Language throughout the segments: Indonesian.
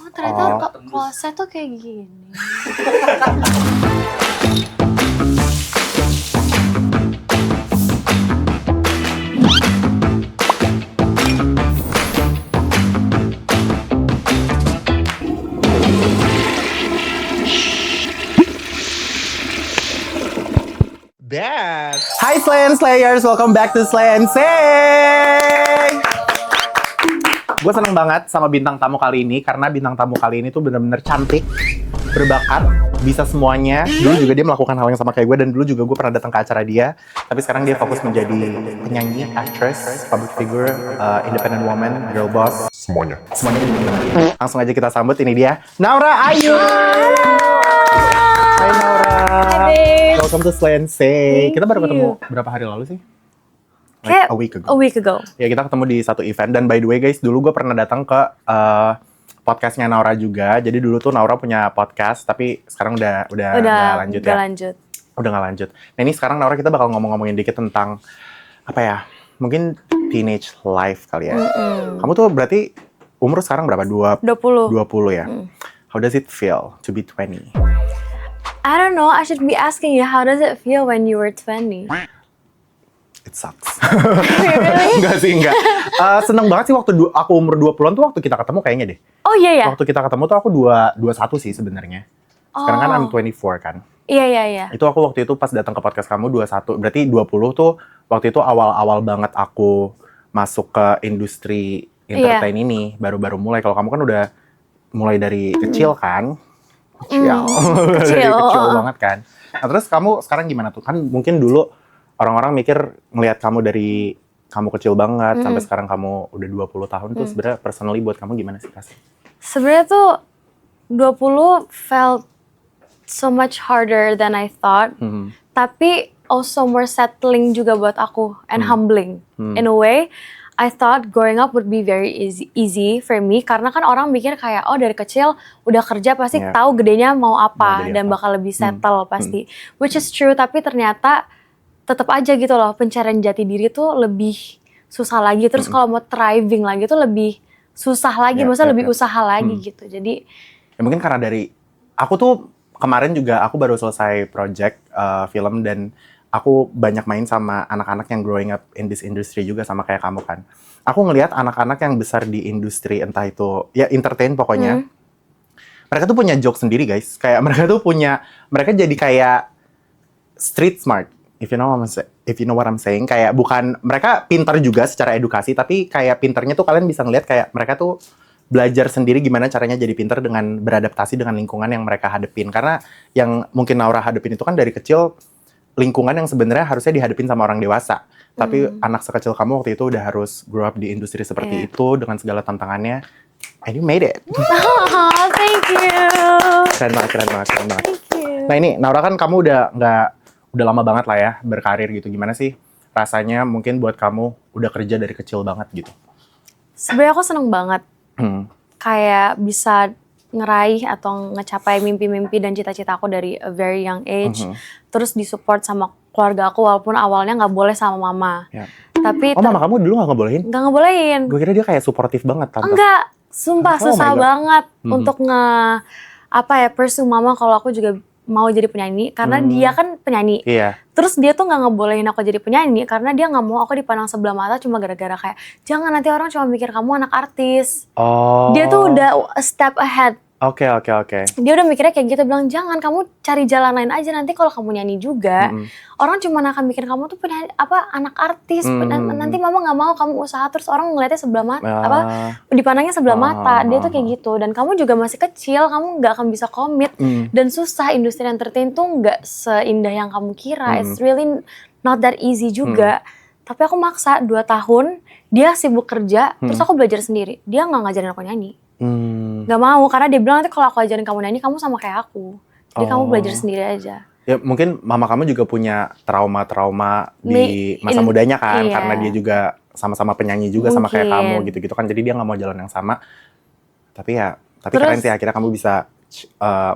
Oh ternyata kloset tuh kayak gini. Hi Slay and Slayers, welcome back to Slay and Say. Gue seneng banget sama bintang tamu kali ini karena bintang tamu kali ini tuh bener-bener cantik, berbakat, bisa semuanya. Dulu juga dia melakukan hal yang sama kayak gue dan dulu juga gue pernah datang ke acara dia. Tapi sekarang dia fokus menjadi penyanyi, actress, public figure, independent woman, girl boss, semuanya. Langsung aja kita sambut, ini dia Naura Ayu. Hai Naura. Hai, Welcome to Slay and Say. Thank Kita baru ketemu you. berapa hari lalu sih? Kayak a week ago. A week ago. Ya kita ketemu di satu event dan by the way guys, dulu gue pernah datang ke podcastnya Naura juga. Jadi dulu tuh Naura punya podcast, tapi sekarang udah nggak lanjut ya. Udah nggak lanjut. Nah ini sekarang Naura kita bakal ngomongin dikit tentang apa ya? Mungkin teenage life kali ya. Kamu tuh berarti umur sekarang berapa? 20 ya. How does it feel to be 20? I don't know, I should be asking you, how does it feel when you were 20? It sucks. Enggak sih, enggak. Seneng banget sih waktu aku umur 20-an tuh waktu kita ketemu kayaknya deh. Oh iya ya? Waktu kita ketemu tuh aku 21 sih sebenarnya. Sekarang kan I'm 24 kan. Iya. Itu aku waktu itu pas datang ke podcast kamu 21. Berarti 20 tuh waktu itu awal-awal banget aku masuk ke industri entertain ini. Baru-baru mulai. Kalau kamu kan udah mulai dari kecil kan. Dari kecil banget kan. Nah terus kamu sekarang gimana tuh? Kan mungkin dulu orang-orang mikir ngelihat kamu dari kamu kecil banget sampai sekarang kamu udah 20 tahun tuh sebenarnya personally buat kamu gimana sih rasanya? Sebenarnya tuh 20 felt so much harder than I thought. Tapi also more settling juga buat aku and humbling. In a way, I thought growing up would be very easy for me karena kan orang mikir kayak oh dari kecil udah kerja pasti tahu gedenya mau apa dan bakal lebih settle pasti. Which is true, tapi ternyata tetap aja gitu loh, pencarian jati diri tuh lebih susah lagi. Terus kalau mau thriving lagi tuh lebih susah lagi, maksudnya lebih usaha lagi gitu. Jadi ya mungkin karena dari aku tuh kemarin juga aku baru selesai project film dan aku banyak main sama anak-anak yang growing up in this industry juga sama kayak kamu kan. Aku ngelihat anak-anak yang besar di industri entah itu ya entertain pokoknya. Mereka tuh punya joke sendiri guys. Kayak mereka jadi kayak street smart. If you know what I'm saying, kayak bukan mereka pintar juga secara edukasi, tapi kayak pintarnya tuh kalian bisa ngeliat kayak mereka tuh belajar sendiri gimana caranya jadi pintar dengan beradaptasi dengan lingkungan yang mereka hadepin. Karena yang mungkin Naura hadepin itu kan dari kecil lingkungan yang sebenarnya harusnya dihadepin sama orang dewasa. Tapi anak sekecil kamu waktu itu udah harus grow up di industri seperti itu dengan segala tantangannya. And you made it. oh, thank you. Keren banget. Thank you. Nah ini Naura kan kamu udah lama banget lah ya berkarir gitu. Gimana sih rasanya mungkin buat kamu udah kerja dari kecil banget gitu? Sebenarnya aku seneng banget. Kayak bisa ngeraih atau ngecapai mimpi-mimpi dan cita-cita aku dari a very young age. Terus disupport sama keluarga aku walaupun awalnya nggak boleh sama mama. Tapi mama kamu dulu nggak ngebolehin? Nggak ngebolehin. Gue kira dia kayak suportif banget tante. Enggak, sumpah susah banget untuk pursue mama kalau aku juga mau jadi penyanyi karena dia kan penyanyi. Terus dia tuh nggak ngebolehin aku jadi penyanyi karena dia nggak mau aku dipandang sebelah mata cuma gara-gara kayak jangan nanti orang cuma mikir kamu anak artis. Dia tuh udah a step ahead. Oke. Dia udah mikirnya kayak gitu, bilang jangan, kamu cari jalan lain aja, nanti kalau kamu nyanyi juga orang cuma akan mikir kamu tuh penyanyi, anak artis. Nanti mama nggak mau kamu usaha terus orang ngeliatnya sebelah mata dipandangnya sebelah mata. Dia tuh kayak gitu, dan kamu juga masih kecil, kamu nggak akan bisa komit dan susah. Industri entertain tuh nggak seindah yang kamu kira. It's really not that easy juga. Tapi aku maksa 2 tahun dia sibuk kerja, terus aku belajar sendiri. Dia nggak ngajarin aku nyanyi. Gak mau, karena dia bilang nanti kalau aku ajarin kamu nyanyi, kamu sama kayak aku. Jadi kamu belajar sendiri aja. Ya mungkin mama kamu juga punya trauma-trauma di masa mudanya kan. Karena dia juga sama-sama penyanyi juga sama kayak kamu gitu-gitu kan. Jadi dia gak mau jalan yang sama. Tapi keren sih akhirnya kamu bisa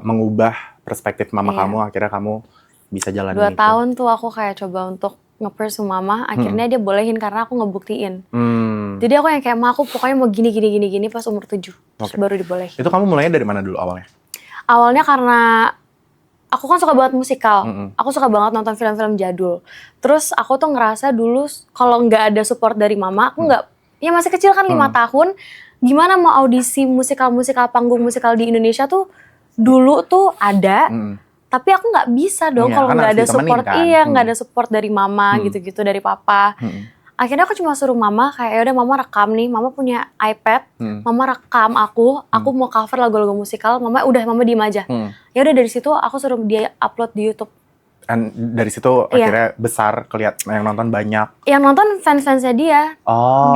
mengubah perspektif mama kamu. Akhirnya kamu bisa jalan 2 tahun tuh aku kayak coba untuk nge-pursue mama, akhirnya dia bolehin karena aku ngebuktiin. Jadi aku yang kayak, aku pokoknya mau gini pas umur 7, terus baru dibolehin. Itu kamu mulainya dari mana dulu awalnya? Awalnya karena aku kan suka banget musikal, aku suka banget nonton film-film jadul. Terus aku tuh ngerasa dulu kalau nggak ada support dari mama, aku nggak, ya masih kecil kan 5 tahun, gimana mau audisi musikal-musikal, panggung musikal di Indonesia tuh dulu tuh ada, tapi aku nggak bisa dong kalau nggak ada support, kan? Nggak ada support dari mama gitu-gitu, dari papa. Akhirnya aku cuma suruh mama kayak, yaudah mama rekam nih, mama punya iPad, mama rekam aku mau cover lagu-lagu musikal, mama diem aja. Ya udah dari situ aku suruh dia upload di YouTube. Dan dari situ akhirnya besar, kelihatan yang nonton banyak. Yang nonton fans-fansnya dia,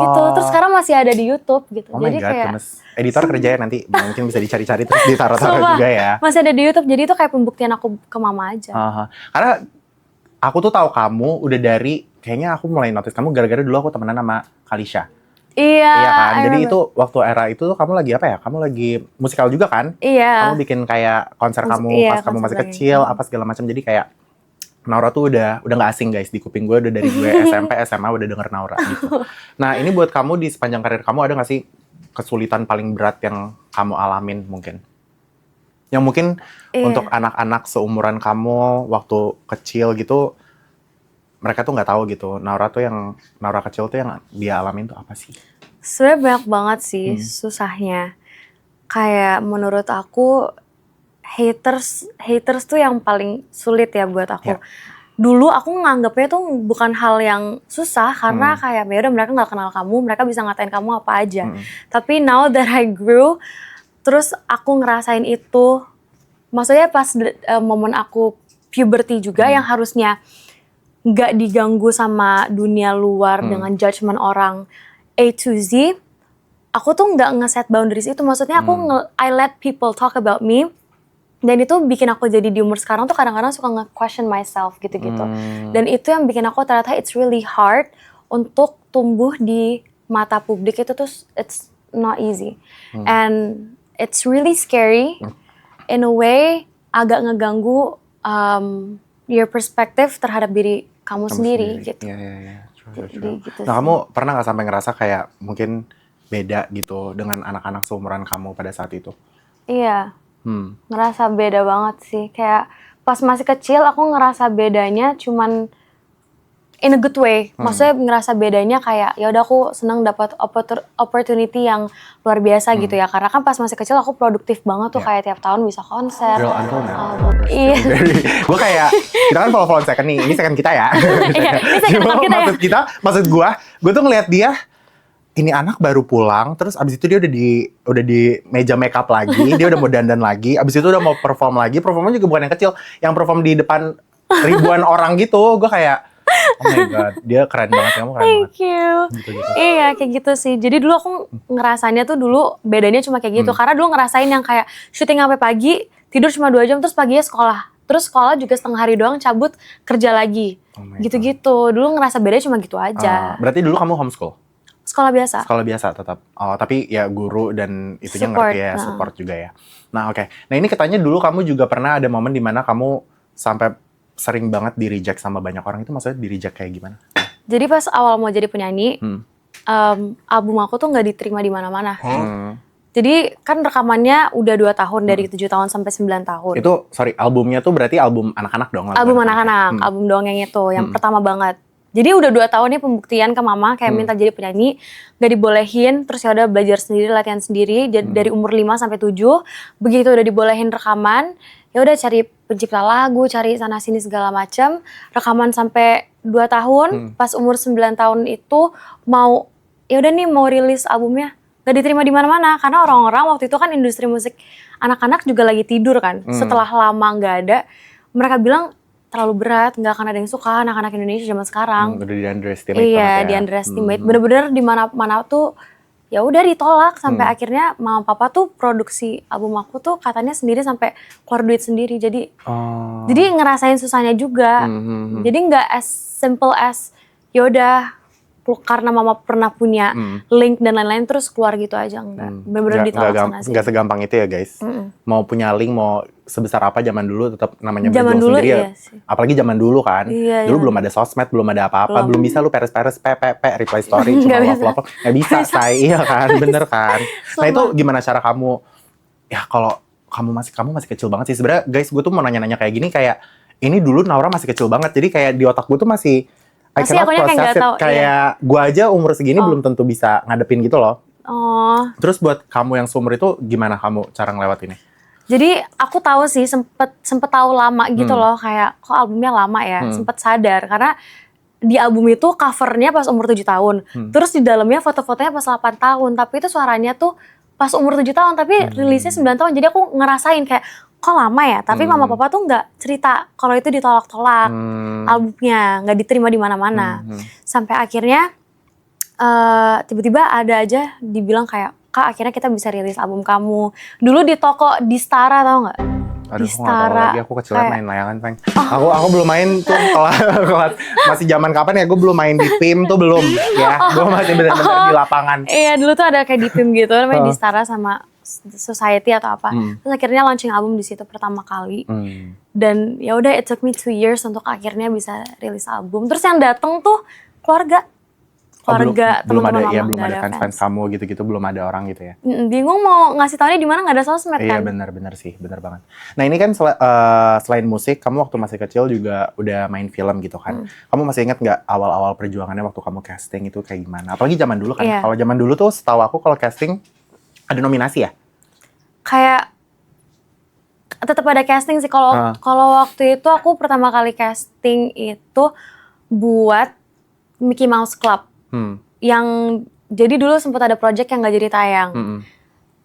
gitu. Terus sekarang masih ada di YouTube gitu. Oh my jadi God, kayak gemes. Editor kerja ya nanti, mungkin bisa dicari-cari terus ditaruh-taruh juga ya. Masih ada di YouTube, jadi itu kayak pembuktian aku ke mama aja. Karena aku tuh tahu kamu udah dari, kayaknya aku mulai notice kamu gara-gara dulu aku temenan sama Kalisha. Iya kan. Jadi itu waktu era itu tuh kamu lagi apa ya? Kamu lagi musikal juga kan? Iya. Kamu bikin kayak konser kamu pas kamu masih kecil, apa segala macam. Jadi kayak Naura tuh udah nggak asing guys di kuping gue, udah dari gue SMP, SMA udah denger Naura gitu. Nah ini buat kamu di sepanjang karir kamu ada nggak sih kesulitan paling berat yang kamu alamin mungkin? Yang mungkin untuk anak-anak seumuran kamu waktu kecil gitu, mereka tuh nggak tahu gitu. Naura kecil tuh yang dia alamin tuh apa sih? Sebenarnya banyak banget sih susahnya. Kayak menurut aku haters tuh yang paling sulit ya buat aku. Dulu aku nganggapnya tuh bukan hal yang susah karena kayak ya udah mereka nggak kenal kamu, mereka bisa ngatain kamu apa aja. Tapi now that I grew, terus aku ngerasain itu, maksudnya pas momen aku puberty juga yang harusnya nggak diganggu sama dunia luar dengan judgement orang A to Z, aku tuh nggak nge-set boundaries itu. Maksudnya I let people talk about me. Dan itu bikin aku jadi di umur sekarang tuh kadang-kadang suka nge-question myself gitu-gitu. Dan itu yang bikin aku ternyata it's really hard untuk tumbuh di mata publik itu tuh it's not easy. And it's really scary in a way, agak ngeganggu your perspective terhadap diri kamu sendiri gitu. Iya. Gitu nah, kamu pernah nggak sampai ngerasa kayak mungkin beda gitu dengan anak-anak seumuran kamu pada saat itu? Iya. Ngerasa beda banget sih. Kayak pas masih kecil aku ngerasa bedanya cuman in a good way. Maksudnya ngerasa bedanya kayak ya udah aku senang dapat opportunity yang luar biasa gitu ya. Karena kan pas masih kecil aku produktif banget tuh kayak tiap tahun bisa konser. Girl until now. Iya. Gue kayak kita kan follow second nih. Ini second kita ya. Iya, ini second kita ya. Maksud gue tuh ngeliat dia, ini anak baru pulang, terus abis itu dia udah di meja makeup lagi, dia udah mau dandan lagi, abis itu udah mau perform lagi, performnya juga bukan yang kecil, yang perform di depan ribuan orang gitu. Gue kayak, oh my God, dia keren banget, kamu keren banget. Thank you. Gitu. Iya kayak gitu sih. Jadi dulu aku ngerasanya tuh dulu bedanya cuma kayak gitu. Karena dulu ngerasain yang kayak syuting sampai pagi, tidur cuma 2 jam, terus paginya sekolah. Terus sekolah juga setengah hari doang, cabut kerja lagi. Gitu-gitu. Dulu ngerasa bedanya cuma gitu aja. Berarti dulu kamu homeschool? Sekolah biasa. Sekolah biasa tetap. Oh, tapi ya guru dan itunya support, ngerti ya, support juga ya. Nah, oke. Nah, ini katanya dulu kamu juga pernah ada momen di mana kamu sampai sering banget di-reject sama banyak orang. Itu maksudnya di-reject kayak gimana? Jadi pas awal mau jadi penyanyi, album aku tuh nggak diterima di mana-mana. Jadi kan rekamannya udah 2 tahun, dari 7 tahun sampai 9 tahun. Itu, albumnya tuh berarti album anak-anak dong? Album anak-anak, album doang yang itu, yang pertama banget. Jadi udah 2 tahun nih pembuktian ke mama, kayak minta jadi penyanyi, gak dibolehin, terus ya udah belajar sendiri, latihan sendiri, dari umur 5 sampai 7, begitu udah dibolehin rekaman, ya udah cari pencipta lagu, cari sana sini segala macam, rekaman sampai 2 tahun, pas umur 9 tahun itu mau, ya udah nih mau rilis albumnya, gak diterima di mana-mana, karena orang-orang waktu itu kan industri musik anak-anak juga lagi tidur kan, setelah lama gak ada, mereka bilang terlalu berat, nggak akan ada yang suka anak-anak Indonesia zaman sekarang. Udah di-underestimate Iya, di-underestimate. Bener-bener di mana-mana tuh ya udah ditolak sampai akhirnya mama papa tuh produksi album aku tuh katanya sendiri sampai keluar duit sendiri. Jadi ngerasain susahnya juga. Jadi nggak as simple as yaudah karena mama pernah punya link dan lain-lain terus keluar gitu aja, enggak. Bener-bener ditolak sana sih. Nggak segampang itu ya guys. Mau punya link, mau sebesar apa zaman dulu tetap namanya Zaman berjuang dulu sendiri ya. iya sih. Apalagi zaman dulu kan. Iya, Dulu iya. belum ada sosmed, belum ada apa-apa, belum bisa lu peres-peres reply story cuma Nggak bisa. love. Nggak bisa, say. Iya kan, bener kan. Nah itu gimana cara kamu, ya kalau kamu masih kecil banget sih. Sebenarnya guys, gue tuh mau nanya-nanya kayak gini, kayak ini dulu Naura masih kecil banget. Jadi kayak di otak gue tuh masih I cannot akunya kayak process nggak it. tahu, Kayak gue aja umur segini belum tentu bisa ngadepin gitu loh. Oh. Terus buat kamu yang seumur itu gimana kamu cara ngelewatinnya? Jadi aku tahu sih sempet tahu lama gitu loh, kayak kok albumnya lama ya, sempet sadar karena di album itu covernya pas umur 7 tahun, terus di dalamnya foto-fotonya pas 8 tahun, tapi itu suaranya tuh pas umur 7 tahun, tapi rilisnya 9 tahun, jadi aku ngerasain kayak kok lama ya, tapi mama papa tuh nggak cerita kalau itu ditolak-tolak albumnya, nggak diterima di mana-mana, sampai akhirnya tiba-tiba ada aja dibilang kayak Kak, akhirnya kita bisa rilis album kamu. Dulu di toko di Stara, tau nggak? Aduh, Di aku nggak tahu Stara. lagi. Aku kecilnya main layangan, Peng. Aku belum main tuh kelas masih zaman kapan ya? Gue belum main di PIM tuh belum, ya. Gue masih benar-benar di lapangan. Iya, dulu tuh ada kayak di PIM gitu, namanya di Stara sama Society atau apa. Terus akhirnya launching album di situ pertama kali. Dan ya udah, it took me 2 years untuk akhirnya bisa rilis album. Terus yang dateng tuh keluarga, belum ada teman-teman ya, mama, belum nggak ada fans kamu gitu-gitu, belum ada orang gitu ya. Bingung mau ngasih taunya di mana, nggak ada sosmed Iya, kan. benar sih, benar banget. Nah ini kan selain musik, kamu waktu masih kecil juga udah main film gitu kan. Kamu masih ingat nggak awal-awal perjuangannya waktu kamu casting itu kayak gimana? Apalagi zaman dulu kan. Iya. Kalau zaman dulu tuh setahu aku kalau casting ada nominasi ya? Kayak tetap ada casting sih. Kalau waktu itu aku pertama kali casting itu buat Mickey Mouse Club. Yang jadi dulu sempat ada project yang nggak jadi tayang.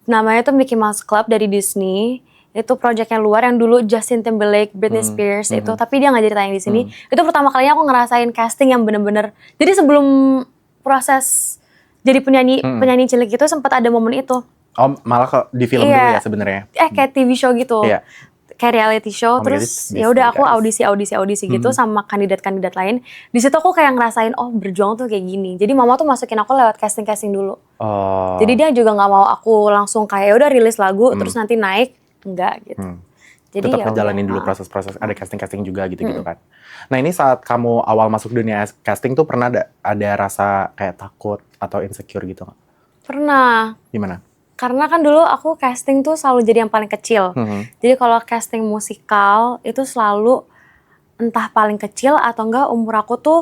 Namanya tuh Mickey Mouse Club dari Disney. Itu project yang luar yang dulu Justin Timberlake, Britney Spears itu, tapi dia nggak jadi tayang di sini. Itu pertama kalinya aku ngerasain casting yang bener-bener. Jadi sebelum proses jadi penyanyi cilik itu sempat ada momen itu. Oh, malah di film dulu ya sebenarnya. Kayak TV show gitu. Iya. Kayak reality show, terus ya udah aku audisi gitu sama kandidat-kandidat lain. Di situ aku kayak ngerasain berjuang tuh kayak gini. Jadi mama tuh masukin aku lewat casting dulu. Oh. Jadi dia juga nggak mau aku langsung kayak udah rilis lagu terus nanti naik, enggak gitu. Jadi tetap ngejalanin dulu proses-proses, ada casting juga gitu-gitu kan. Nah ini saat kamu awal masuk dunia casting tuh pernah ada rasa kayak takut atau insecure gitu nggak? Pernah. Gimana? Karena kan dulu aku casting tuh selalu jadi yang paling kecil. Jadi kalau casting musikal itu selalu entah paling kecil atau enggak umur aku tuh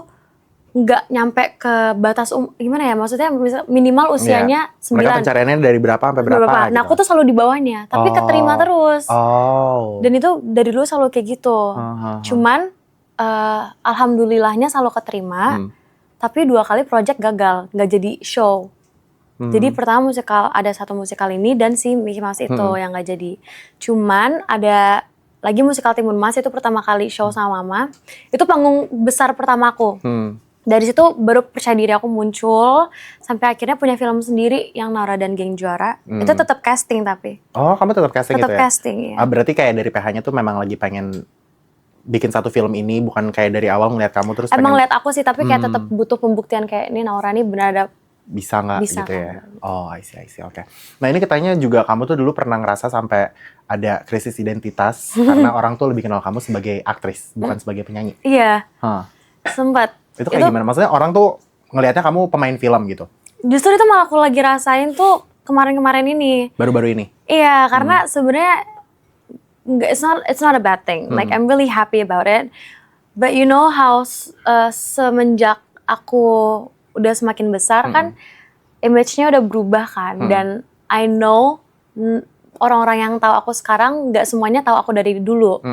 nggak nyampe ke batas gimana ya, maksudnya minimal usianya 9. Mereka pencariannya dari berapa sampai berapa? Nah aku tuh selalu di bawahnya, tapi keterima terus. Dan itu dari dulu selalu kayak gitu. Cuman alhamdulillahnya selalu keterima, tapi 2 kali project gagal, nggak jadi show. Jadi pertama ada 1 musikal ini dan si Mickey Mouse itu yang nggak jadi. Cuman ada lagi musikal Timun Mas, itu pertama kali show sama mama. Itu panggung besar pertama aku. Dari situ baru percaya diri aku muncul, sampai akhirnya punya film sendiri yang Naura dan Geng Juara. Itu tetap casting tapi. Oh, kamu tetap casting gitu ya? Tetap casting, ya. Berarti kayak dari PH-nya tuh memang lagi pengen bikin 1 film ini, bukan kayak dari awal ngeliat kamu terus emang lihat aku sih, tapi kayak tetap butuh pembuktian kayak ini Naura nih benar ada bisa nggak gitu ya? Oh, I see, oke. Nah ini katanya juga kamu tuh dulu pernah ngerasa sampai ada krisis identitas karena orang tuh lebih kenal kamu sebagai aktris, bukan sebagai penyanyi. Iya, sempat. Itu kayak gimana? Maksudnya orang tuh ngelihatnya kamu pemain film gitu? Justru itu malah aku lagi rasain tuh kemarin-kemarin ini. Baru-baru ini? Iya, karena sebenarnya it's not a bad thing. Like I'm really happy about it. But you know how semenjak aku udah semakin besar kan image-nya udah berubah kan. Dan I know orang-orang yang tahu aku sekarang nggak semuanya tahu aku dari dulu.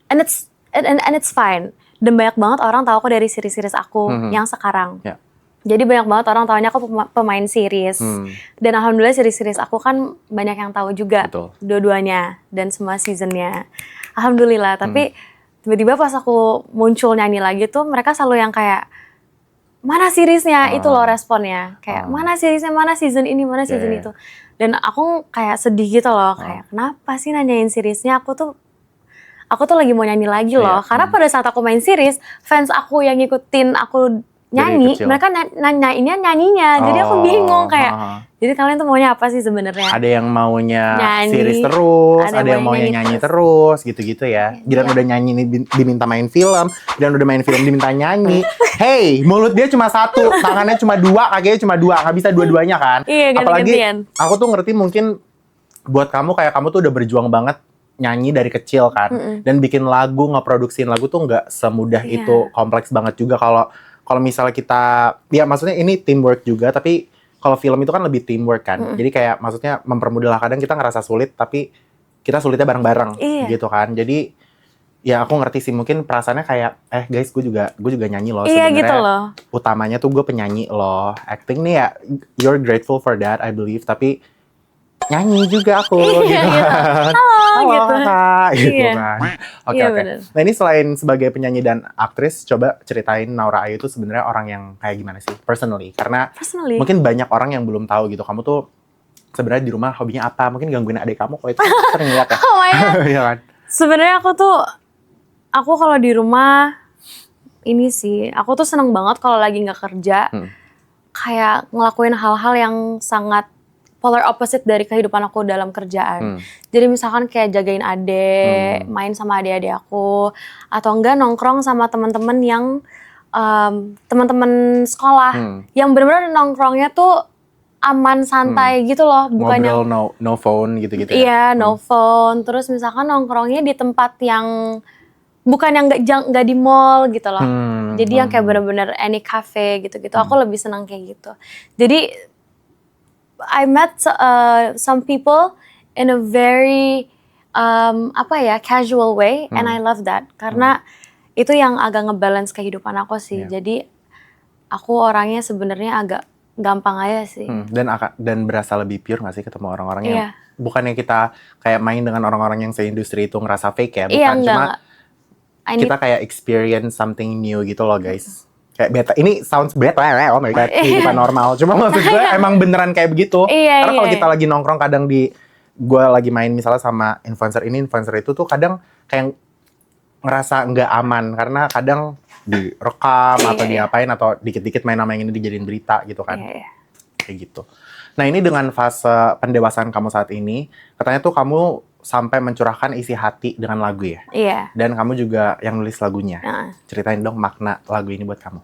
And it's fine. Dan banyak banget orang tahu aku dari series-series aku yang sekarang. Yeah. Jadi banyak banget orang taunya aku pemain series. Dan alhamdulillah series-series aku kan banyak yang tahu juga. Dua-duanya dan semua seasonnya. Alhamdulillah. Tapi tiba-tiba pas aku muncul nyanyi lagi tuh mereka selalu yang kayak mana seriesnya, itu loh responnya. Kayak mana seriesnya, mana season ini, mana season itu. Dan aku kayak sedih gitu loh, kayak kenapa sih nanyain seriesnya, aku tuh lagi mau nyanyi lagi loh. Karena pada saat aku main series, fans aku yang ngikutin aku nyanyi, kecil? mereka nanyainnya nyanyinya, jadi aku bingung kayak, jadi kalian tuh maunya apa sih sebenarnya? Ada yang maunya Nyanyi, series terus, ada yang maunya nyanyi nyanyi terus, gitu-gitu ya. Giliran udah nyanyi diminta main film, giliran udah main film diminta nyanyi. Hey, mulut dia cuma satu, tangannya cuma dua, kakinya cuma dua, nggak bisa dua-duanya kan? Iya, Apalagi ganti-gantian. aku tuh ngerti mungkin buat kamu kayak kamu tuh udah berjuang banget nyanyi dari kecil kan, dan bikin lagu, ngeproduksiin lagu tuh nggak semudah itu, kompleks banget juga kalau misalnya kita, ya maksudnya ini teamwork juga, tapi kalau film itu kan lebih teamwork kan. Jadi kayak maksudnya mempermudah lah, kadang kita ngerasa sulit, tapi kita sulitnya bareng-bareng gitu kan. Jadi ya aku ngerti sih, mungkin perasaannya kayak, guys gue juga nyanyi loh sebenarnya. Gitu loh. Utamanya tuh gue penyanyi loh. Acting nih ya, you're grateful for that, I believe. Tapi nyanyi juga aku gitu kan. Halo gitu. Kakak gitu kan. Oke. Bener. Nah ini selain sebagai penyanyi dan aktris, coba ceritain Naura Ayu itu sebenarnya orang yang kayak gimana sih personally? Karena mungkin banyak orang yang belum tahu gitu. Kamu tuh sebenarnya di rumah hobinya apa? Mungkin gangguin adik kamu kalau itu sering lihat ya. Iya kan? Sebenarnya aku kalau di rumah ini sih, aku tuh seneng banget kalau lagi nggak kerja, kayak ngelakuin hal-hal yang sangat polar opposite dari kehidupan aku dalam kerjaan. Jadi misalkan kayak jagain adik, main sama adik-adik aku, atau enggak nongkrong sama teman-teman yang teman-teman sekolah, yang benar-benar nongkrongnya tuh aman, santai gitu loh, bukannya ngobrol no phone gitu-gitu ya. Iya, no phone. Terus misalkan nongkrongnya di tempat yang bukan yang nggak di mall gitu loh. Jadi yang kayak benar-benar any cafe gitu-gitu. Aku lebih senang kayak gitu. Jadi I met some people in a very casual way, and I love that karena itu yang agak ngebalance kehidupan aku sih. Jadi aku orangnya sebenarnya agak gampang aja sih. Dan berasa lebih pure nggak sih ketemu orang-orang yang bukannya kita kayak main dengan orang-orang yang seindustri itu ngerasa fake ya, bukan, cuma kita kayak experience something new gitu loh guys. Kayak beta, ini sounds beta, oh my god, kehidupan normal. Cuma maksud gue emang beneran kayak begitu. Karena kalau kita lagi nongkrong kadang gue lagi main misalnya sama influencer ini, influencer itu tuh kadang kayak ngerasa nggak aman. Karena kadang direkam atau diapain, atau dikit-dikit main nama yang ini dijadiin berita gitu kan. Kayak gitu. Nah ini dengan fase pendewasaan kamu saat ini, katanya tuh kamu sampai mencurahkan isi hati dengan lagu ya? Dan kamu juga yang nulis lagunya. Ceritain dong makna lagu ini buat kamu.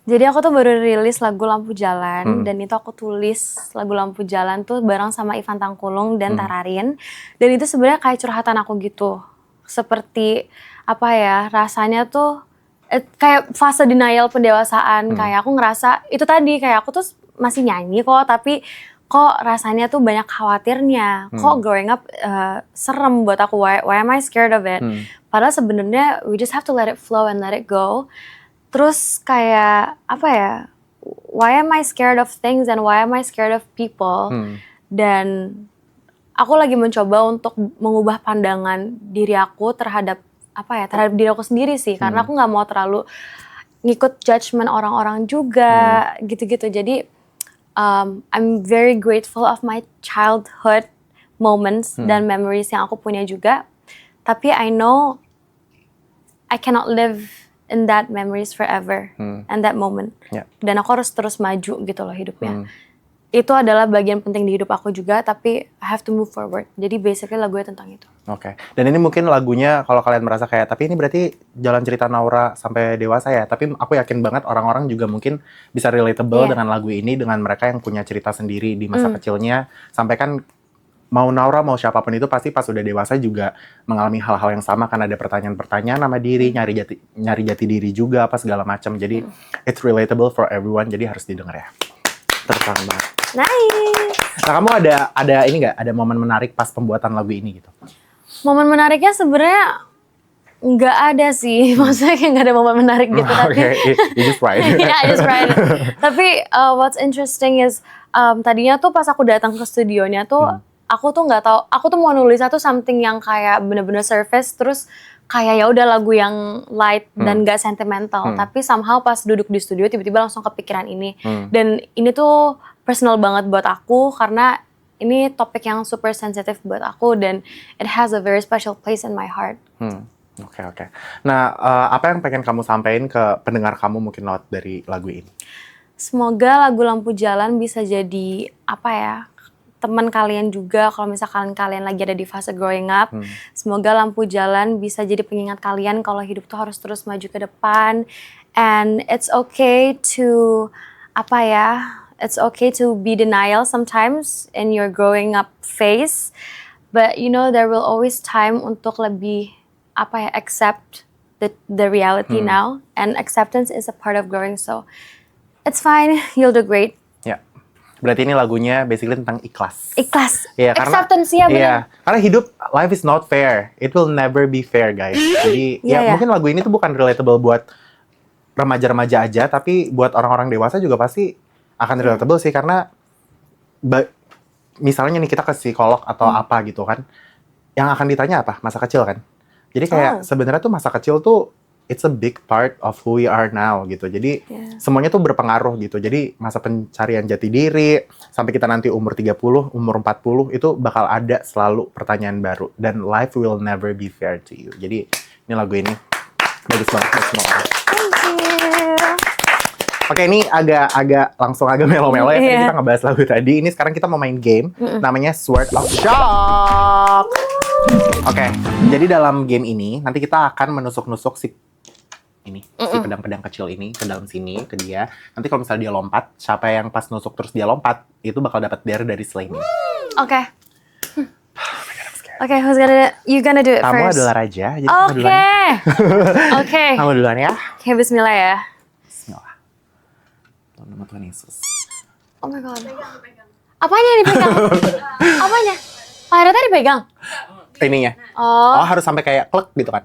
Jadi aku tuh baru rilis lagu Lampu Jalan, dan itu aku tulis lagu Lampu Jalan tuh bareng sama Ivan Tangkulung dan Tararin. Dan itu sebenarnya kayak curhatan aku gitu. Seperti apa ya, rasanya tuh kayak fase denial pendewasaan. Kayak aku ngerasa, itu tadi kayak aku tuh masih nyanyi kok, tapi kok rasanya tuh banyak khawatirnya, kok growing up serem buat aku, why am I scared of it? Padahal sebenarnya we just have to let it flow and let it go. Terus kayak apa ya, why am I scared of things and why am I scared of people? Dan aku lagi mencoba untuk mengubah pandangan diri aku terhadap terhadap diri aku sendiri sih, karena aku nggak mau terlalu ngikut judgement orang-orang juga, gitu-gitu. Jadi I'm very grateful of my childhood moments dan memories yang aku punya juga. Tapi I know I cannot live in that memories forever and that moment. Dan aku harus terus maju gitu loh hidupnya. Itu adalah bagian penting di hidup aku juga, tapi I have to move forward. Jadi basically lagunya tentang itu. Oke. Dan ini mungkin lagunya kalau kalian merasa kayak, tapi ini berarti jalan cerita Naura sampai dewasa ya. Tapi aku yakin banget orang-orang juga mungkin bisa relatable dengan lagu ini, dengan mereka yang punya cerita sendiri di masa kecilnya. Sampai kan mau Naura, mau siapapun itu pasti pas udah dewasa juga mengalami hal-hal yang sama. Kan ada pertanyaan-pertanyaan sama diri, nyari jati diri juga, apa segala macam. Jadi it's relatable for everyone, jadi harus didengar ya. Terus banget. Nice. Nah kamu ada ini nggak? Ada momen menarik pas pembuatan lagu ini gitu? Momen menariknya sebenarnya nggak ada sih. Maksudnya kayak nggak ada momen menarik gitu. Okay, you just write. I just write. Tapi what's interesting is tadinya tuh pas aku datang ke studionya tuh aku tuh nggak tahu. Aku tuh mau nulisnya tuh something yang kayak bener-bener surface, terus kayak ya udah lagu yang light dan gak sentimental. Tapi somehow pas duduk di studio tiba-tiba langsung kepikiran ini. Dan ini tuh personal banget buat aku karena ini topik yang super sensitif buat aku dan it has a very special place in my heart. Oke. Nah, apa yang pengen kamu sampaikan ke pendengar kamu mungkin lewat dari lagu ini? Semoga lagu Lampu Jalan bisa jadi teman kalian juga kalau misalkan kalian lagi ada di fase growing up. Semoga Lampu Jalan bisa jadi pengingat kalian kalau hidup tuh harus terus maju ke depan. And it's okay to it's okay to be denial sometimes in your growing up phase. But there will always time untuk lebih accept the reality now, and acceptance is a part of growing, so it's fine, you'll do great. Ya, berarti ini lagunya basically tentang ikhlas. Ya, acceptance ya benar. Iya, karena hidup, life is not fair, it will never be fair guys. Jadi mungkin lagu ini tuh bukan relatable buat remaja-remaja aja, tapi buat orang-orang dewasa juga pasti akan relatable sih, karena misalnya nih kita ke psikolog atau apa gitu kan, yang akan ditanya apa? Masa kecil kan? Jadi kayak sebenarnya tuh masa kecil tuh it's a big part of who we are now gitu. Jadi semuanya tuh berpengaruh gitu. Jadi masa pencarian jati diri sampai kita nanti umur 30, umur 40 itu bakal ada selalu pertanyaan baru, dan life will never be fair to you. Jadi ini lagu ini bagus banget buat semua orang. Thank you. Oke, ini agak langsung agak melo-melo ya. Tadi kita ngebahas lagu tadi. Ini sekarang kita mau main game namanya Sword of Shock. Oke, jadi dalam game ini nanti kita akan menusuk-nusuk si pedang-pedang kecil ini ke dalam sini ke dia. Nanti kalau misalnya dia lompat, siapa yang pas nusuk terus dia lompat, itu bakal dapat dare dari slime. Oke. Oke, you gonna do it Kamu first. adalah raja, jadi kamu duluan. Oke. Kamu duluan ya. Oke, bismillah ya. Bismillah. Dalam nama Tuhan Yesus. Oh my god. Apanya yang dipegang? Apanya? Pirates dipegang? Ininya. Oh, harus sampai kayak klek gitu kan.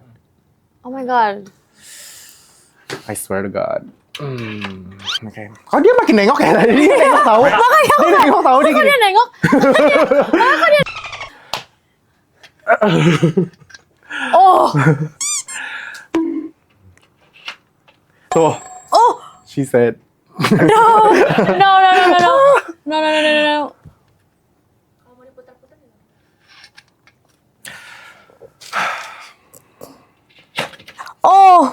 oh my god. I swear to God. Oke. Kok dia makin nengok ya tadi? Dia nengok tahu. Dia nengok tahu nih. Kok dia nengok? Oh. Tuh. Oh. She said. No. Oh.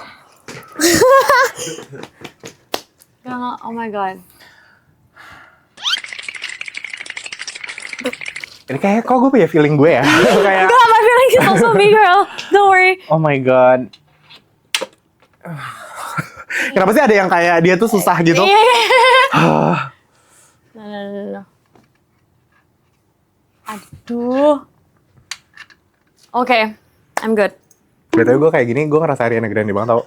Gak, oh my god. Ini kayak kok gue punya feeling gue ya. Kayak God, my feeling is also me, girl. Don't worry. oh my god. Kenapa sih ada yang kayak dia tuh susah gitu? No. Aduh. Oke, I'm good. BTW gue kayak gini, gue ngerasa Ariana Grande banget tau.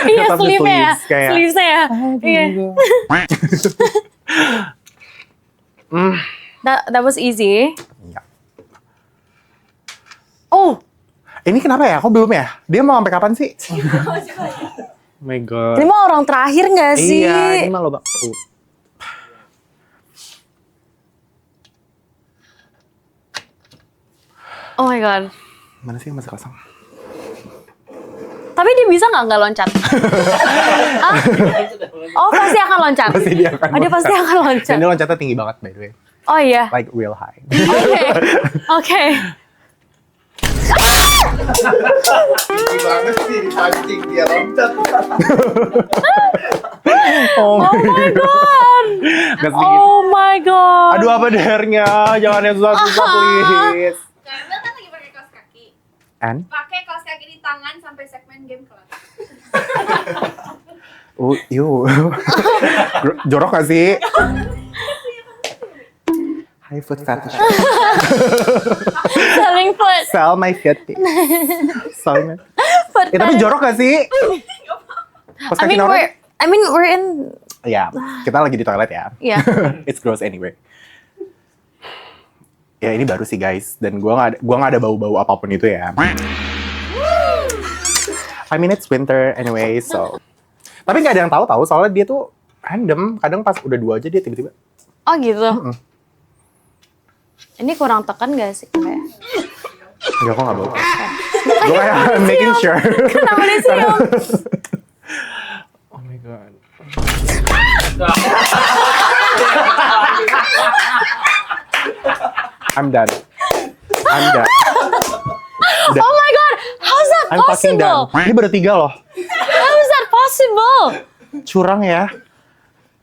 Iya, Tetap di sleeve-nya ya. kayak- Sleeve-nya ya. Iya. That was easy. Iya. Oh, Ini kenapa ya? Kok belum ya? Dia mau sampai kapan sih? Oh my god. ini mah orang terakhir nggak sih? Iya, ini mah lo bang. Oh my god. Mana sih yang masih kosong? Tapi dia bisa nggak loncat? Hah? Oh, pasti akan loncat. Pasti dia akan Oh, dia pasti loncat. akan loncat. Dan dia loncatnya tinggi banget by the way. Oh iya. Like real high. Oke. Gimana sih dipancing dia loncat? Oh Oh my god. Gak sedikit. Oh my god. Aduh apa dare-nya? Jangan yang susah-susah please. Kamil kan lagi pakai kaos kaki. And? Pakai kaos kaki di tangan sampai segmen game kelar. Jorok gak sih? High foot fetish. Selling foot. Sell my fetish. Sell my... Foot tapi jorok gak sih? Pas kaki Nora- we're in. Ya, kita lagi di toilet ya. Yeah. It's gross anyway. Ya ini baru sih guys, dan gua nggak ada bau-bau apapun itu ya. I mean it's winter anyway, so. Tapi nggak ada yang tahu soalnya dia tuh random. Kadang pas udah 2 aja dia tiba-tiba. Oh gitu. Ini kurang tekan gak sih? Kayak. Enggak, kok nggak bau. Gue kayak making sure. Kenapa disium? Oh my god. I'm done. Oh my god, how's that that I'm fucking possible? done. Ini baru 3 loh. How is that possible? Curang ya.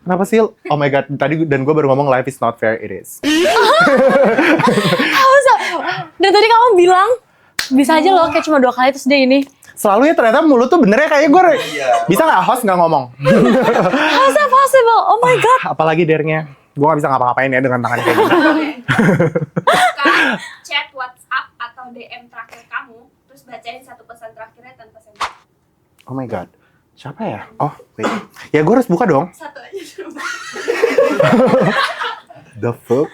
Kenapa sih? Oh my god, tadi dan gue baru ngomong life is not fair, it is. How is that? Dan tadi kamu bilang bisa aja loh kayak cuma 2 kali terus dia ini. Selalu ya ternyata mulut tuh bener ya kayak gue. Bisa nggak host nggak ngomong? How is that possible? Oh my god. Apalagi dernya. Gue nggak bisa ngapa-ngapain ya dengan tangan kayak gini. Kan chat WhatsApp atau DM terakhir kamu, terus bacain satu pesan terakhirnya tanpa sensor. Oh my god. Siapa ya? Oh, wait. Ya gue harus buka dong. Satu aja coba. The fuck?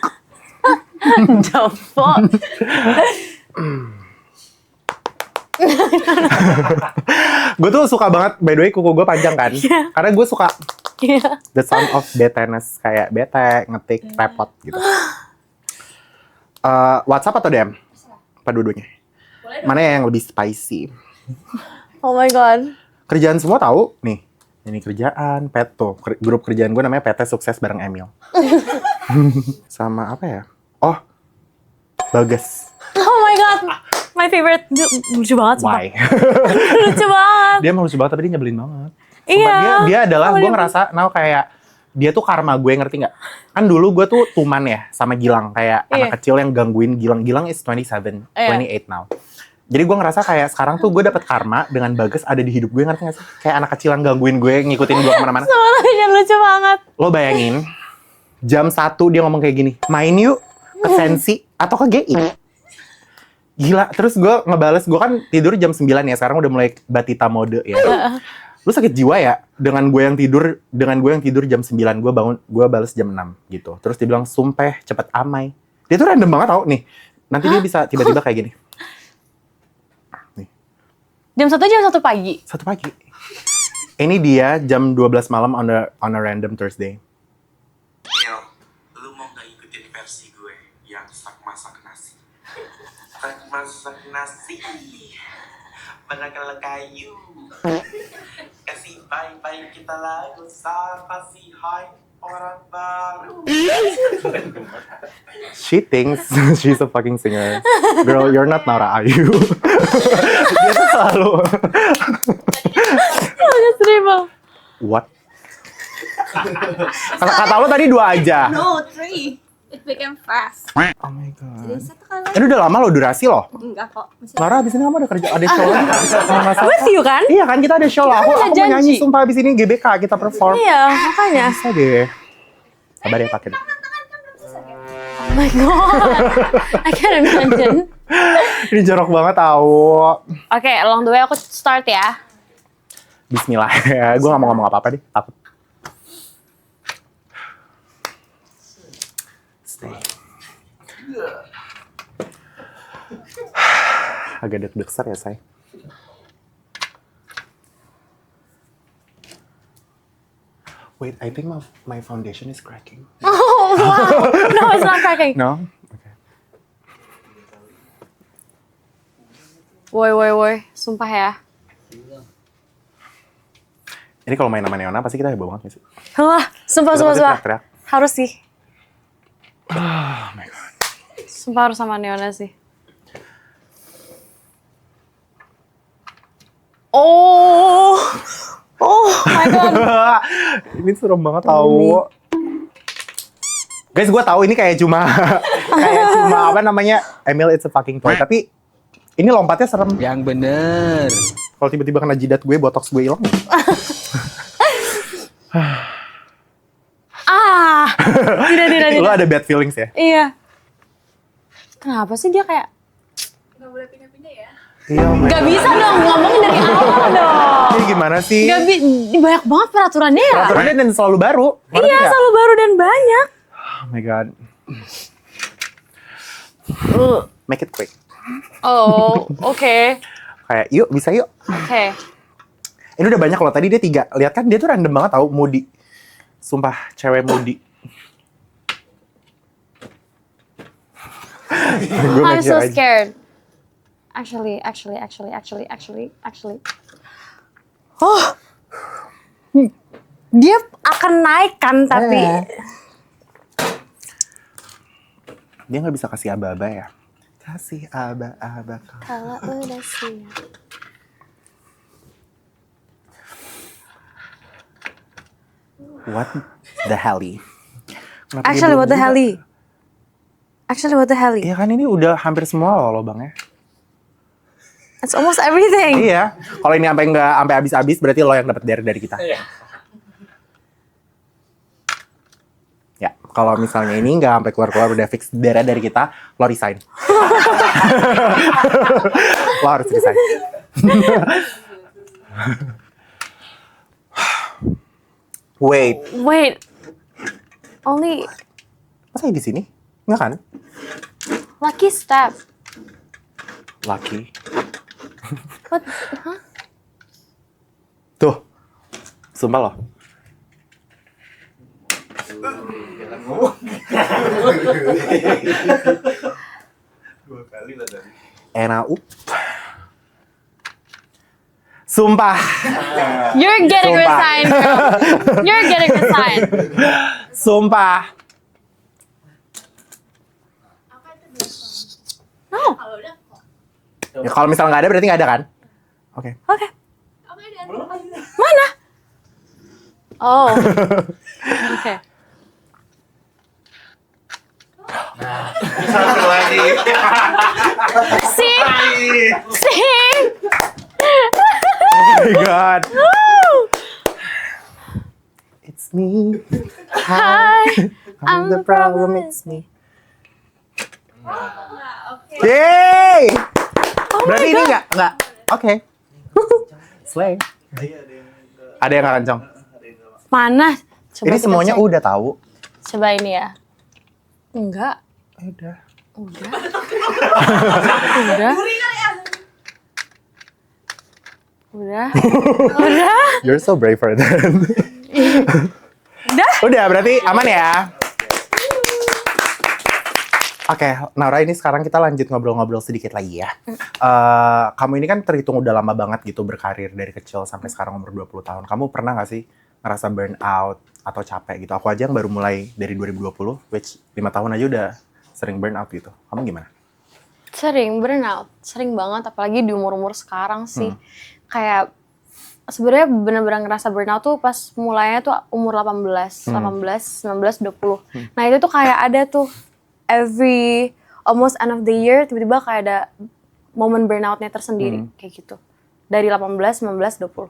The fuck? Gue tuh suka banget, by the way kuku gue panjang kan. Karena gue suka Iya. the sound of beteness. Kayak bete, ngetik, repot gitu. WhatsApp atau DM? Apa dua-duanya? Boleh dong. Mana yang lebih spicy? Oh my god. Kerjaan semua tahu nih. Ini kerjaan, tuh grup kerjaan gue namanya PT Sukses bareng Emil. Sama apa ya? Oh, Bagas. Oh my god. My favorite. Lucu banget sumpah. Why? Lucu banget. Dia emang lucu banget tapi dia nyebelin banget. Iya. Sumpah, dia adalah, Oh, gue dia- ngerasa, kayak dia tuh karma gue, ngerti nggak? Kan dulu gue tuh tuman ya sama Gilang, kayak Iya. anak kecil yang gangguin Gilang. Gilang is 27, Iya. 28 now. Jadi gue ngerasa kayak sekarang tuh gue dapet karma dengan Bagas ada di hidup gue, ngerti nggak sih? Kayak anak kecil yang gangguin gue, ngikutin gue kemana-mana. Suaranya lucu banget. Lo bayangin, jam 1 dia ngomong kayak gini, main yuk ke Sensi atau ke GI. Gila, terus gue ngebales, gue kan tidur jam 9 ya, sekarang udah mulai batita mode ya. Lu sakit jiwa ya, dengan gue yang tidur jam 9, gue bales jam 6 gitu. Terus dia bilang, sumpah cepet amai. Dia tuh random banget tau, nih. Nanti dia bisa tiba-tiba kayak gini. Jam 1 pagi. 1 pagi. Ini dia jam 12 malam on a random Thursday. Neil, lu mau gak ikutin versi gue yang sak masak nasi? Sak masak nasi, manakala kayu. Kasih bye-bye kita lagu, kasih hai orang baru. She thinks she's a fucking singer. Girl, you're not Nara Ayu. Dia tuh selalu. Oh, terima. What? Kata lo tadi 2 aja. No, 3. It became fast. Oh my Jadi god. 1 kali. Ini udah lama lo durasi loh. Enggak kok. Masih Lara, abis ini kamu ada kerja, ada show lagi. Kalau nggak salah. With you kan? Iya kan, kita ada show lah. Aku Udah mau nyanyi, janji. sumpah abis ini GBK kita perform. Iya, makanya. Bisa deh. Sabar ya pakai. Oh my god. I can't imagine. Ini jorok banget tahu. Oke, along the way aku start ya. Bismillah ya, gue gak mau ngomong apa-apa deh, takut. Stay. Agak deg-degsar ya, say. Wait, I think my foundation is cracking. Oh wow. No, it's not cracking. No? Okay. Woi. Sumpah ya. Ini kalau main sama Neona pasti kita heboh banget gak sih? Wah, sumpah. Kita pasti teriak-teriak. Harus sih. Oh my god. Sumpah harus sama Neona sih. Oh my god. Ini serem banget tahu. Guys, gue tahu ini kayak cuma apa namanya, Emil it's a fucking toy. Tapi ini lompatnya serem. Yang bener. Kalau tiba-tiba kena jidat gue, botox gue hilang. Tidak. Lo ada bad feelings ya? Iya. Kenapa sih dia kayak Nggak boleh pindah-pindah ya. Iya. Oh my gak God. bisa dong ngomongin dari awal dong. Ini gimana sih? Banyak banget peraturannya ya. Peraturannya dan selalu baru. Ngerti Iya, nggak? selalu baru dan banyak. Oh my god. Make it quick. Oh, oke. Kayak yuk, bisa yuk. Oke. Ini udah banyak loh. Tadi dia 3. Lihat kan dia tuh random banget tau, moody. Sumpah, cewek moody. Gue I'm make so sure aja. scared. Actually. Oh. Dia akan naik kan tapi Dia nggak bisa kasih aba-aba ya. Kasih aba-aba. kalau udah siap. What the hell? Kenapa dia Actually, belum what the juga? hell? Actually, what the hell? Iya kan ini udah hampir semua loh lobangnya. It's almost everything. Iya. Kalau ini sampai habis-habis berarti lo yang dapat dari kita. Ya, kalau misalnya ini nggak sampai keluar-keluar udah fix darah dari kita, lo resign. Lo harus resign. Wait, Only masa di sini? Nggak kan? lucky step. Lucky. What? Huh? Tuh, sumpah lo. Dua kali lah tadi. NAU. Sumpah. You're getting Sumpah. resigned, girl. You're getting resigned. Sumpah. Apa itu biasa? No. Kalau udah kok. Ya, kalau misalnya nggak ada berarti nggak ada kan? Oke. Okay. Oke dan Mana? Oh. Okay. Satu lagi. See? See? Oh my god. It's me. Hi. I'm the problem. It's me. oke. Yeay. Oh my Berarti ini God. nggak. Oke. Slay. Ada yang nggak kencang. Mana? Coba Ini kita semuanya cek. udah tahu. Coba ini ya. Enggak. Udah. Udah. Udah. Udah. Udah. You're so brave for that. Udah. Udah, berarti aman ya. Oke, Naura, ini sekarang kita lanjut ngobrol-ngobrol sedikit lagi ya. Kamu ini kan terhitung udah lama banget gitu berkarir dari kecil sampai sekarang umur 20 tahun. Kamu pernah nggak sih ngerasa burn out atau capek gitu? Aku aja yang baru mulai dari 2020, which 5 tahun aja udah sering burn out gitu. Kamu gimana? Sering burnout, sering banget apalagi di umur-umur sekarang sih. Kayak sebenarnya benar-benar ngerasa burnout tuh pas mulainya tuh umur 18, 19, 20. Nah, itu tuh kayak ada tuh almost end of the year tiba-tiba kayak ada momen burnoutnya tersendiri kayak gitu. Dari 18, 19, 20.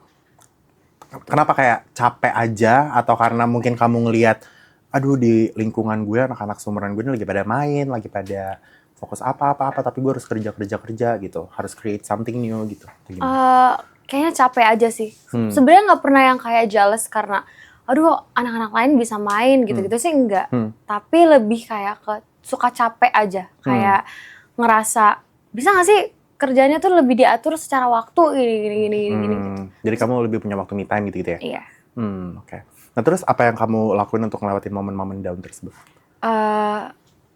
Kenapa kayak capek aja atau karena mungkin kamu ngelihat aduh di lingkungan gue anak-anak seumuran gue ini lagi pada main, lagi pada fokus apa-apa tapi gue harus kerja gitu, harus create something new gitu. Atau gimana? Kayaknya capek aja sih. Sebenarnya nggak pernah yang kayak jealous karena aduh anak-anak lain bisa main gitu-gitu sih enggak. Tapi lebih kayak ke suka capek aja. Kayak ngerasa bisa nggak sih kerjanya tuh lebih diatur secara waktu gini gitu. Jadi kamu lebih punya waktu me time gitu ya? Iya. Oke. Nah terus apa yang kamu lakuin untuk ngelewatin momen-momen down tersebut?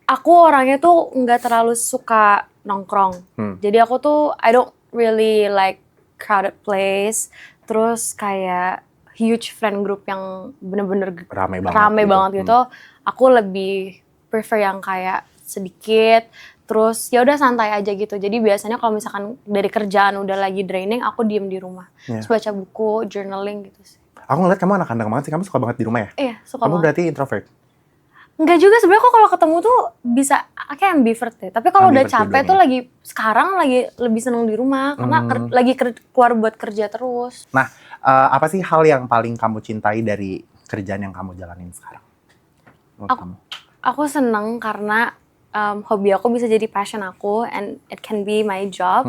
Aku orangnya tuh nggak terlalu suka nongkrong. Jadi aku tuh I don't really like crowded place. Terus kayak huge friend group yang bener-bener Rame banget gitu. Aku lebih prefer yang kayak sedikit. Terus ya udah santai aja gitu. Jadi biasanya kalau misalkan dari kerjaan udah lagi draining, aku diem di rumah. Terus baca buku, journaling gitu sih. Aku ngeliat kamu anak-anak banget sih, kamu suka banget di rumah ya? Iya, suka Kamu banget. berarti introvert? Enggak juga sebenarnya kok kalau ketemu tuh bisa kayak ambivert deh. Tapi kalau udah Ambivert capek juga tuh nih. sekarang lagi lebih seneng di rumah karena lagi keluar buat kerja terus. Nah, apa sih hal yang paling kamu cintai dari kerjaan yang kamu jalanin sekarang? Menurut kamu? Aku seneng karena hobi aku bisa jadi passion aku and it can be my job.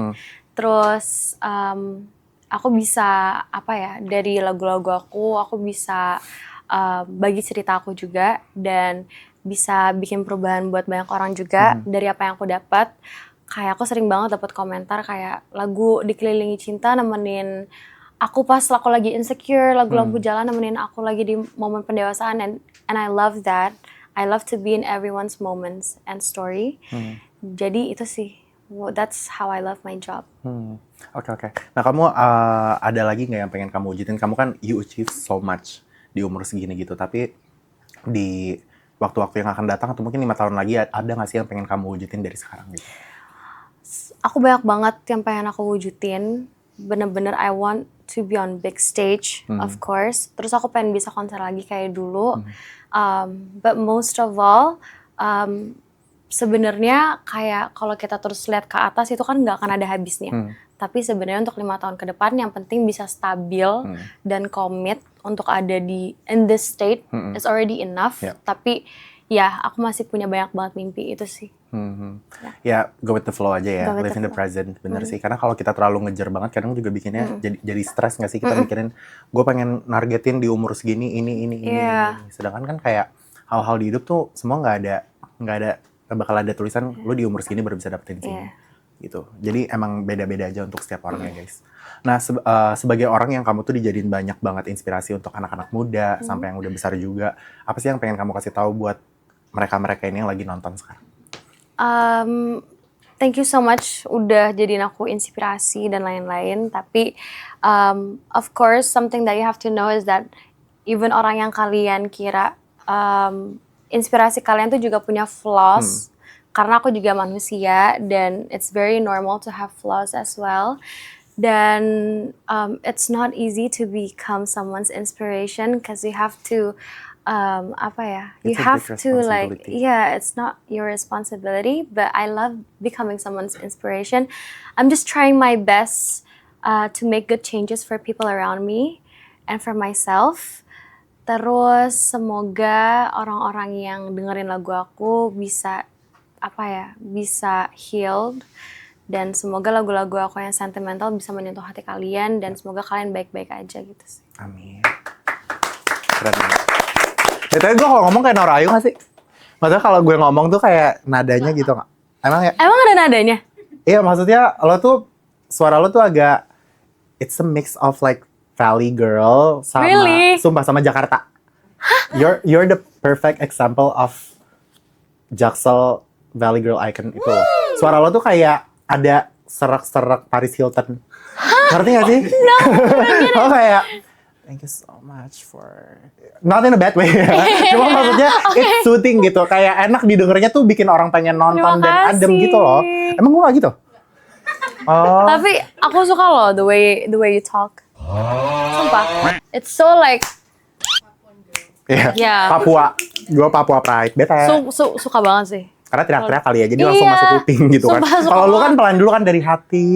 Terus aku bisa dari lagu-lagu aku bisa bagi cerita aku juga dan bisa bikin perubahan buat banyak orang juga dari apa yang aku dapat. Kayak aku sering banget dapat komentar kayak lagu Dikelilingi Cinta nemenin aku pas aku lagi insecure, lagu Lampu Jalan nemenin aku lagi di momen pendewasaan and I love that. I love to be in everyone's moments and story. Jadi itu sih, that's how I love my job. Oke. Nah kamu ada lagi nggak yang pengen kamu wujudin? Kamu kan you achieve so much di umur segini gitu. Tapi di waktu-waktu yang akan datang atau mungkin 5 tahun lagi ada nggak sih yang pengen kamu wujudin dari sekarang gitu? Aku banyak banget yang pengen aku wujudin. bener-bener I want to be on big stage, of course. Terus aku pengen bisa konser lagi kayak dulu. But most of all, sebenarnya kayak kalau kita terus lihat ke atas itu kan nggak akan ada habisnya. Tapi sebenarnya untuk 5 tahun ke depan yang penting bisa stabil dan komit untuk ada di in this state is already enough. Tapi ya aku masih punya banyak banget mimpi itu sih. Ya, go with the flow aja ya, Go with live the in the flow. present, bener sih. Karena kalau kita terlalu ngejar banget, kadang juga bikinnya jadi stres nggak sih? Kita mikirin, gue pengen nargetin di umur segini, ini. Sedangkan kan kayak hal-hal di hidup tuh semua nggak bakal ada tulisan lu di umur segini baru bisa dapetin sini. Gitu. Jadi emang beda-beda aja untuk setiap orang ya guys. Nah, sebagai orang yang kamu tuh dijadiin banyak banget inspirasi untuk anak-anak muda sampai yang udah besar juga, apa sih yang pengen kamu kasih tahu buat mereka-mereka ini yang lagi nonton sekarang? Thank you so much udah jadiin aku inspirasi dan lain-lain. Tapi of course something that you have to know is that even orang yang kalian kira inspirasi kalian tuh juga punya flaws. Karena aku juga manusia dan it's very normal to have flaws as well. Dan it's not easy to become someone's inspiration because you have to you It's a have big to like, responsibility. it's not your responsibility, but I love becoming someone's inspiration. I'm just trying my best to make good changes for people around me and for myself. Terus semoga orang-orang yang dengerin lagu aku bisa bisa healed, dan semoga lagu-lagu aku yang sentimental bisa menyentuh hati kalian, dan semoga kalian baik-baik aja gitu sih. Amin. Keren banget. Ya, tapi gue kalau ngomong kayak Nora Ayu gak sih? Maksudnya kalau gue ngomong tuh kayak nadanya gitu gak? Emang ya? Emang ada nadanya? Iya, maksudnya suara lo tuh agak, it's a mix of like Valley Girl sama, Really? sumpah, sama Jakarta. You're the perfect example of Jaksel Valley Girl icon itu loh. Suara lo tuh kayak ada serak-serak Paris Hilton. Ngerti gak sih? No, Oh kayak, thank you so much for, not in a bad way ya. Cuma maksudnya it's soothing gitu. Kayak enak didengarnya tuh bikin orang pengen nonton Terima dan adem kasih. gitu loh. Emang gue gak gitu? Oh, Tapi aku suka loh the way you talk. Sumpah. It's so like iya. Ya. Papua. Gue Papua Pride. Bete. suka banget sih. Karena teriak-teriak kali ya. Jadi langsung Iya. masuk kuping gitu kan. Sumpah, suka Kalau lu kan banget. pelan dulu kan dari hati.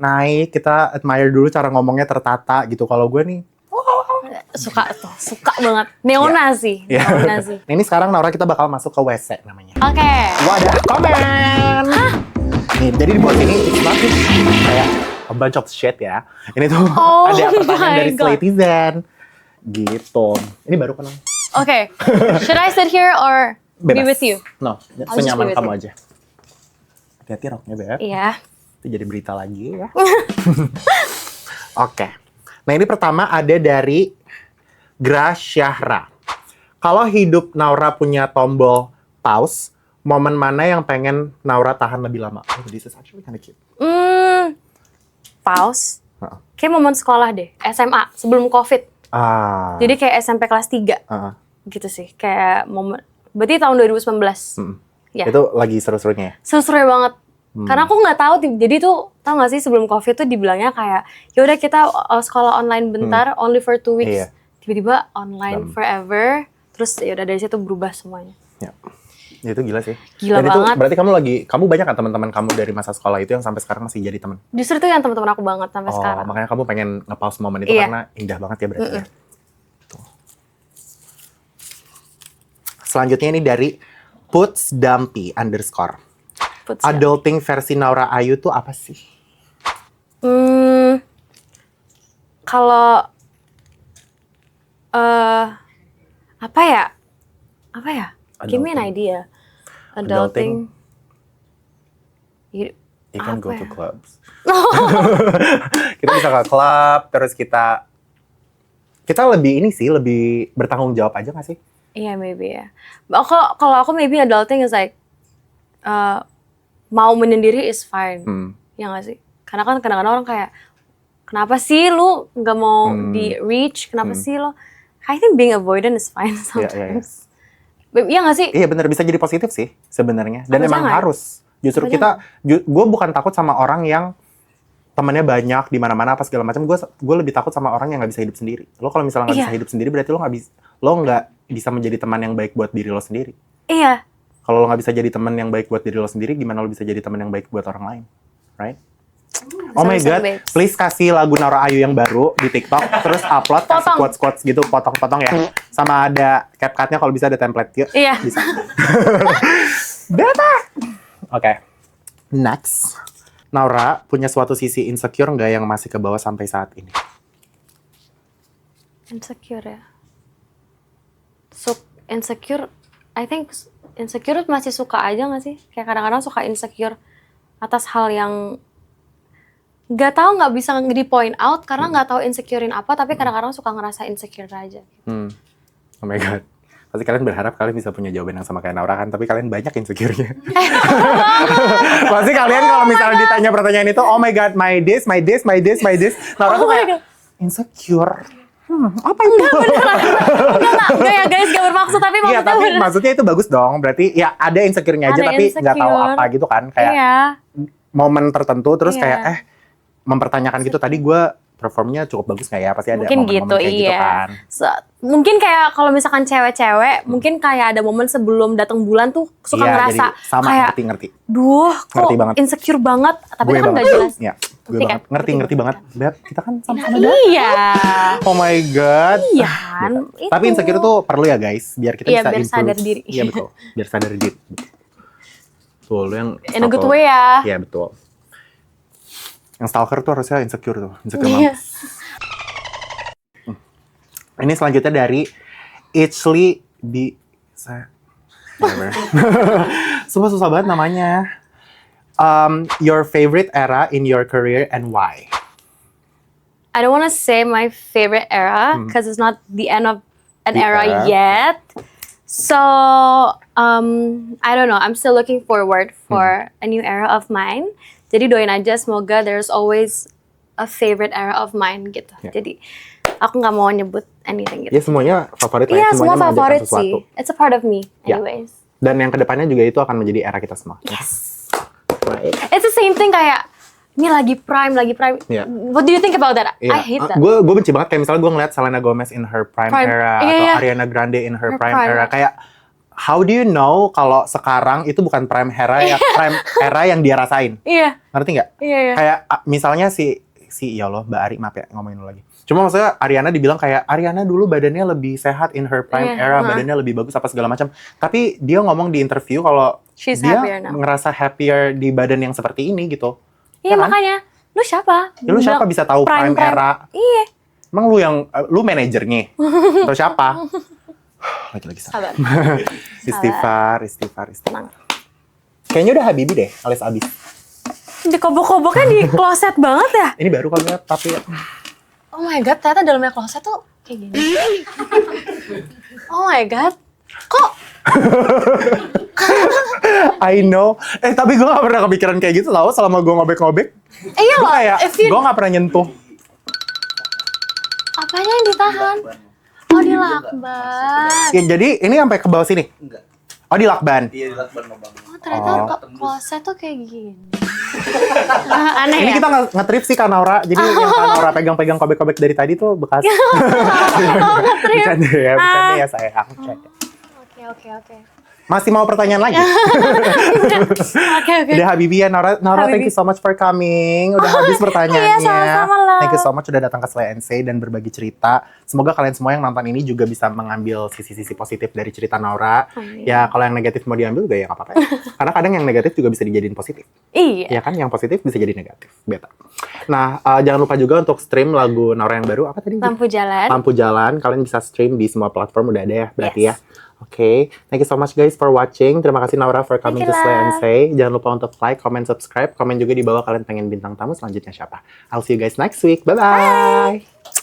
Naik, kita admire dulu cara ngomongnya tertata gitu. Kalau gue nih, Suka banget. Neona sih. ya. Neona sih. Nah, ini sekarang Naura kita bakal masuk ke WC namanya. Oke. Wadah komen. Nih, jadi di bawah sini it's not just kayak a bunch of shit ya. Ini tuh Oh ada pertanyaan my dari God. Slaytizen. Gitu. Ini baru kenal. Oke. Should I sit here or be with you? No, I'll just senyaman be with kamu you. aja. Hati-hati roknya, Beb. Iya. Itu jadi berita lagi ya. Oke. Nah, ini pertama ada dari Grasyahra. Kalau hidup Naura punya tombol pause, momen mana yang pengen Naura tahan lebih lama? Oh, this is actually kind of cute. Pause. Heeh. Kayak momen sekolah deh. SMA sebelum COVID. Ah. Jadi kayak SMP kelas 3. Heeh. Gitu sih. Kayak momen. Berarti tahun 2019. Ya. Itu lagi seru-serunya ya? Seru-seru banget. Karena aku nggak tahu, jadi tuh tau nggak sih sebelum COVID tuh dibilangnya kayak ya udah kita sekolah online bentar, only for 2 weeks. Iya. Tiba-tiba online forever. Terus ya udah dari situ berubah semuanya. Ya. Itu gila sih. Gila Dan banget. itu berarti kamu banyak kan teman-teman kamu dari masa sekolah itu yang sampai sekarang masih jadi teman? Justru itu yang teman-teman aku banget sampai sekarang. Makanya kamu pengen nge-pause momen itu Iya. karena indah banget ya berarti ya. Tuh. Selanjutnya ini dari putsdumpy_. Put siap. Adulting versi Naura Ayu tuh apa sih? Kalau apa ya? Give me an idea. Adulting. You can go Apa to ya? clubs. Kita bisa ke klub, terus kita lebih ini sih, lebih bertanggung jawab aja gak sih? Iya, maybe ya. Kalau aku maybe adulting is like mau menyendiri is fine. Ya nggak sih? Karena kan kadang-kadang orang kayak kenapa sih lu nggak mau di reach? Kenapa sih lo? I think being avoidant is fine sometimes. Iya nggak sih? Iya bener, bisa jadi positif sih sebenarnya. Dan Apa emang jangan? harus. Justru Apa gue bukan takut sama orang yang temannya banyak di mana-mana apa segala macam, gue lebih takut sama orang yang nggak bisa hidup sendiri. Lo kalau misalnya nggak Iya. bisa hidup sendiri, berarti lo nggak bisa menjadi teman yang baik buat diri lo sendiri. Iya. Kalau lo nggak bisa jadi teman yang baik buat diri lo sendiri, gimana lo bisa jadi teman yang baik buat orang lain, right? Oh my Sorry, god, babes. please kasih lagu Naura Ayu yang baru di TikTok, terus upload, kasih Potong. quotes-quotes gitu, potong-potong ya. Sama ada CapCut-nya kalau bisa ada template yuk. Iya. Bisa. Beta. Oke. Next. Naura punya suatu sisi insecure nggak yang masih ke bawah sampai saat ini? Insecure ya. Insecure, I think insecure masih suka aja nggak sih? Kayak kadang-kadang suka insecure atas hal yang nggak bisa di point out karena nggak tahu insecurein apa, tapi kadang-kadang suka ngerasa insecure aja. Oh my god. Pasti kalian berharap kalian bisa punya jawaban yang sama kayak Naura kan, tapi kalian banyak insecure-nya. Pasti kalian kalau misalnya ditanya pertanyaan itu, oh my god, my this. Naura tuh kayak insecure. Apa itu? Enggak ya guys, gak bermaksud, tapi Iya, maksudnya tapi bener. maksudnya itu bagus dong. Berarti ya ada insecure-nya aja, Ada tapi nggak tahu insecure. apa gitu kan. Kayak Iya. momen tertentu, terus Iya. kayak mempertanyakan gitu, tadi gue performnya cukup bagus nggak ya? Pasti ada Mungkin momen-momen gitu, kayak gitu iya. kan. Mungkin kayak kalau misalkan cewek-cewek, mungkin kayak ada momen sebelum datang bulan tuh suka Iya, ngerasa jadi sama, kayak, ngerti. duh kok Ngerti banget. insecure banget, tapi Gue kan banget. gak jelas. Iya, gue Ngerti banget. kan? Ngerti Ngerti banget. Beb, kita kan sama-sama Iya. Oh my god. Iya kan? Itu. Tapi insecure tuh perlu ya guys, biar kita Iya, bisa biar improve. sadar diri. Iya betul, biar sadar diri. Tuh, lu yang In a good stalker- way ya. Iya betul. Yang stalker tuh harusnya insecure tuh, insecure Iya. banget. Ini selanjutnya dari Itchley di whatever. Sumpah susah banget namanya. Your favorite era in your career and why? I don't want to say my favorite era because it's not the end of an The era era. yet. So I don't know. I'm still looking forward for a new era of mine. Jadi doain aja semoga there's always a favorite era of mine gitu. Yeah. Jadi aku nggak mau nyebut anything gitu. Ya semuanya favorit lah, Iya, ya, semua semuanya mengajarkan favorit sesuatu. sih. It's a part of me, Ya. anyways. Dan yang kedepannya juga itu akan menjadi era kita semua. Yes. Baik. It's the same thing kayak ini lagi prime. Iya. What do you think about that? I hate that. Gue benci banget kayak misalnya gue ngeliat Selena Gomez in her prime era Iya, atau iya. Ariana Grande in her Her prime prime. era. Kayak how do you know kalau sekarang itu bukan prime era ya, prime era yang dia rasain? Iya, Ngerti nggak? iya. Kayak misalnya si ya Allah Mbak Ari, maaf ya ngomongin lu lagi. Cuma maksudnya Ariana dibilang kayak Ariana dulu badannya lebih sehat in her prime Iya, era, badannya lebih bagus apa segala macam. Tapi dia ngomong di interview kalau She's dia happier now. ngerasa happier di badan yang seperti ini gitu. Iya, Ya kan? makanya lu siapa? Ya, lu siapa bisa tahu prime era? Iya. Emang lu manajernya? Atau siapa? Lagi-lagi sabar. Sabar. Istighfar. Tenang. Kayaknya udah Habibi deh, alias abis. Dikobok-koboknya di kloset banget ya? Ini baru kali ya, tapi Oh my god, ternyata dalamnya kloset tuh kayak gini. Oh my god. Kok? I know. Tapi gue gak pernah kepikiran kayak gitu tau selama gue ngobek-ngobek. Iya Gue loh, kayak, if you... gue gak pernah nyentuh. Apanya yang ditahan? Oh, di lakban. Ya, jadi ini sampai ke bawah sini? Enggak. Oh, di lakban. Iya, di lakban mau bangun. Oh, ternyata kloset tuh kayak gini. Aneh Ini ya? kita nge-trip sih Kak Naura. Jadi yang Kak Naura pegang-pegang kobek-kobek dari tadi tuh bekas. Bercanda ya sayang. Bercanda. Oke. Masih mau pertanyaan lagi? Oke. Udah Habibi ya Naura, thank you so much for coming. Udah habis pertanyaannya. Iya, sama-sama lah. Thank you so much udah datang ke Slay and Say dan berbagi cerita. Semoga kalian semua yang nonton ini juga bisa mengambil sisi-sisi positif dari cerita Naura. Amin. Ya kalau yang negatif mau diambil juga ya nggak apa-apa ya. Karena kadang yang negatif juga bisa dijadiin positif. Iya. Ya kan, yang positif bisa jadi negatif. Beta. Nah, jangan lupa juga untuk stream lagu Naura yang baru. Apa tadi? Lampu jalan. Lampu Jalan. Kalian bisa stream di semua platform udah ada ya, berarti Yes. ya. Oke, thank you so much guys for watching. Terima kasih Naura for coming to Thank you, Slay and love. Say. Jangan lupa untuk like, comment, subscribe. Komen juga di bawah kalian pengen bintang tamu selanjutnya siapa. I'll see you guys next week. Bye-bye.